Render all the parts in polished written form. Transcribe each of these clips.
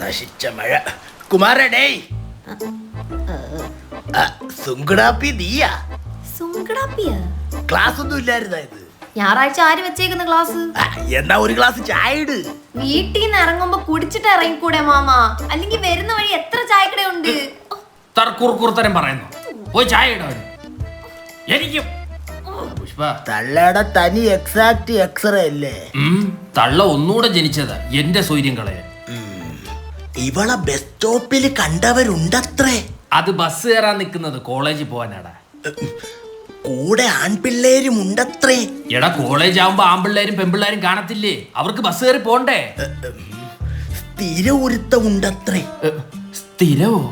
നശിച്ച മഴ. കുമാരടേ, സുങ്കടാപ്പി നീയാ? സുങ്കടാപ്പിയാ? ക്ലാസ് ഒന്നും ഇല്ലായിരുന്ന ഇത്? ഞായറാഴ്ച ആര് വെച്ചേക്കുന്ന ക്ലാസ്? എന്നാ ഒരു ഗ്ലാസ് ചായ ഇട്. വീട്ടിൽ നിന്ന് ഇറങ്ങുമ്പോ കുടിച്ചിട്ട് ഇറങ്ങിക്കൂടെ മാമ? അല്ലെങ്കിൽ വരുന്ന വഴി എത്ര ചായക്കടയുണ്ട്. തർക്കുറുത്തരം പറയുന്നു. പോയി ചായ ഇടാൻ എനിക്കും. പുഷ്പ, തള്ളയുടെ തനി എക്സാക്ട് എക്സ്റേ അല്ലേ? തള്ള ഒന്നുകൂടെ ജനിച്ചതാ എന്റെ സൗര്യം കളയാൻ. ഇവളെ ബസ് സ്റ്റോപ്പിൽ കണ്ടവരുണ്ടത്രേ. അത് ബസ് കയറാൻ നിൽക്കുന്നത് കോളേജിൽ പോവാനാടാ. കൂടെ ആൺപിള്ളേരും ഉണ്ടത്രേ. എടാ, കോളേജ് ആവുമ്പോ ആൺപിള്ളേരും പെൺപിള്ളേരും കാണത്തില്ലേ? അവർക്ക് ബസ് കയറി പോണ്ടേ? സ്ഥിര ഒരുത്ത ഉണ്ടത്രേ. സ്ഥിരവോ?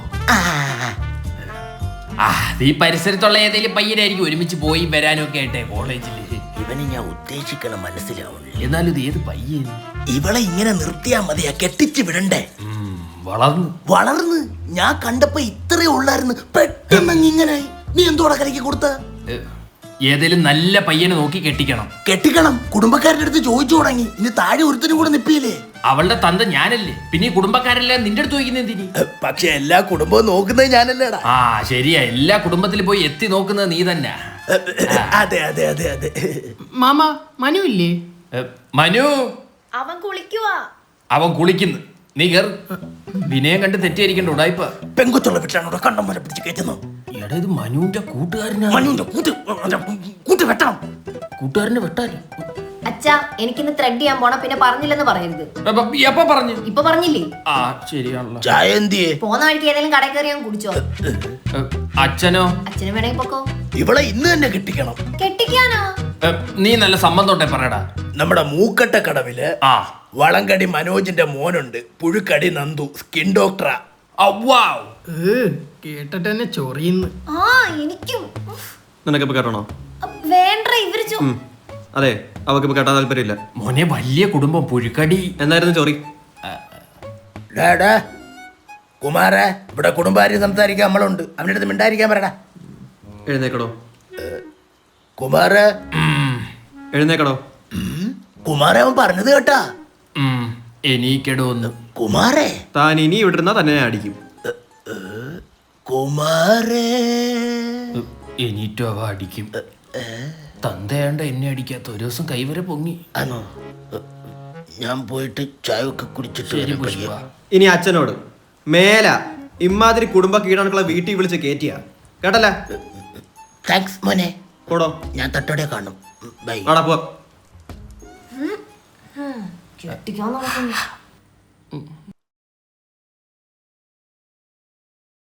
ഈ പരിസരത്തുള്ള ഏതെങ്കിലും പയ്യനായിരിക്കും ഒരുമിച്ച് പോയി വരാനും ഒക്കെ ആയിട്ടെ കോളേജിൽ. ഇവന് ഞാൻ ഉദ്ദേശിക്കണ മനസ്സിലാവുള്ളൂ. എന്നാലും ഇത് ഏത് പയ്യൻ? ഇവളെ ഇങ്ങനെ നിർത്തിയാ മതിയാ, കെട്ടിച്ച് വിടണ്ടേ? വളർന്ന് ഞാൻ കണ്ടപ്പോ ഇത്രേ ഉള്ളായിരുന്നു, പെട്ടെന്ന് ഇങ്ങനെ. നീ എന്തോടെ കലക്കി കൊടുത്ത? ഏതെങ്കിലും നല്ല പയ്യനെ നോക്കി കെട്ടിക്കണം. കുടുംബക്കാരുടെ അടുത്ത് ചോദിച്ചു തുടങ്ങി. ഇനി താഴെ ഒരുത്തിനും കൂടെ നിപ്പിയില്ലേ? അവളുടെ തന്ത ഞാനല്ലേ, പിന്നെ ഈ കുടുംബക്കാരെല്ലാം നിന്റെ അടുത്ത് ചോദിക്കുന്ന എന്തിനി? പക്ഷെ എല്ലാ കുടുംബവും നോക്കുന്നത് ഞാനല്ലേടാ. ശരിയാ, എല്ലാ കുടുംബത്തിലും പോയി എത്തി നോക്കുന്നത് നീ തന്നെ. അതെ അതെ അതെ അതെ. മാമ, മനു ഇല്ലേ? മനു അവൻ കുളിക്കുവാ. അവൻ കുളിക്കുന്നു. നീ കേറ്. വിനയം കണ്ട് തെറ്റിയിരിക്കണ്ട ഉടായിപ്പ. പെങ്കുത്തുള്ള വീട്ടിലാണോ കണ്ടം പോലെ പിടിച്ച് കയറ്റുന്നു? എടാ, ഇത് മനുവിന്റെ കൂട്ടുകാരനാ. മനുവിന്റെ കൂട്ട് വെട്ടണം. കൂട്ടുകാരനെ വെട്ടാനോ? അച്ഛാ, എനിക്കിന്ന് ത്രെഡ് ചെയ്യാൻ പോണ, പിന്നെ പറഞ്ഞില്ലെന്ന് പറയരുത്. എപ്പ പറഞ്ഞു? ഇപ്പൊ പറഞ്ഞില്ലേ? ശരിയാണല്ലോ. ചായ എന്തിയെ? പോന്ന വഴിക്ക് ഏതെങ്കിലും കടയിൽ കയറി ഞാൻ കുടിച്ചോ. അച്ഛനോ? അച്ഛനും വേണമെങ്കിൽ പൊക്കോ. ഇവളെ ഇന്ന് തന്നെ കെട്ടിക്കണം. കെട്ടിക്കാനോ? നീ നല്ല സമ്മതോട്ടെ പറയടാ. നമ്മുടെ മൂക്കട്ട കടവില് വളങ്കടി മനോജിന്റെ മോനുണ്ട്. പുഴുക്കടി നന്ദു, സ്കിൻ ഡോക്ടറാ. കേട്ടിട്ട് തന്നെ ചൊറിയുന്നു. എനിക്കും. നിനക്കിപ്പോ കേട്ടണോ? വേണ്ട, ഇവര് അതെ, അവക്കിപ്പോ കേട്ടാൻ താല്പര്യമില്ല. മോനെ, വലിയ കുടുംബം, പുഴുക്കടി. എന്നായിരുന്നു ചൊറി? കുമാര, ഇവിടെ കുടുംബാരി സംസാരിക്കാൻ നമ്മളുണ്ട്. അവൻ്റെ അടുത്ത് മിണ്ടായിരിക്കാൻ പറയടാ. എഴുന്നേക്കടോ കുമാര, എഴുന്നേക്കടോ. കുമാര, അവൻ പറഞ്ഞത് കേട്ടാ? എനിക്കെടോ ഒന്ന്. കുമാരേ, താൻ ഇനി ഇവിടുന്ന തന്നെ അടിക്കും. കുമാരേ, എനിറ്റോ അവ അടിക്കും. തന്തയാണ്ട എന്നെ അടിക്കാത്ത ഒരു ദിവസം കൈവരെ പൊങ്ങി. ആണോ? ഞാൻ പോയിട്ട് ചായ ഒക്കെ കുടിച്ചിട്ട്. ഇനി അച്ഛനോട് മേല ഇമാതിരി കുടുംബ കീടാണുക്കളെ വീട്ടിൽ വിളിച്ച് കയറ്റിയ കേട്ടല്ല. താങ്ക്സ് മോനെ. പോടോ, ഞാൻ തട്ടോടെ കാണും. ബൈ. ആടാ പോ. കെട്ടിക്കാൻ നോക്കുന്നു.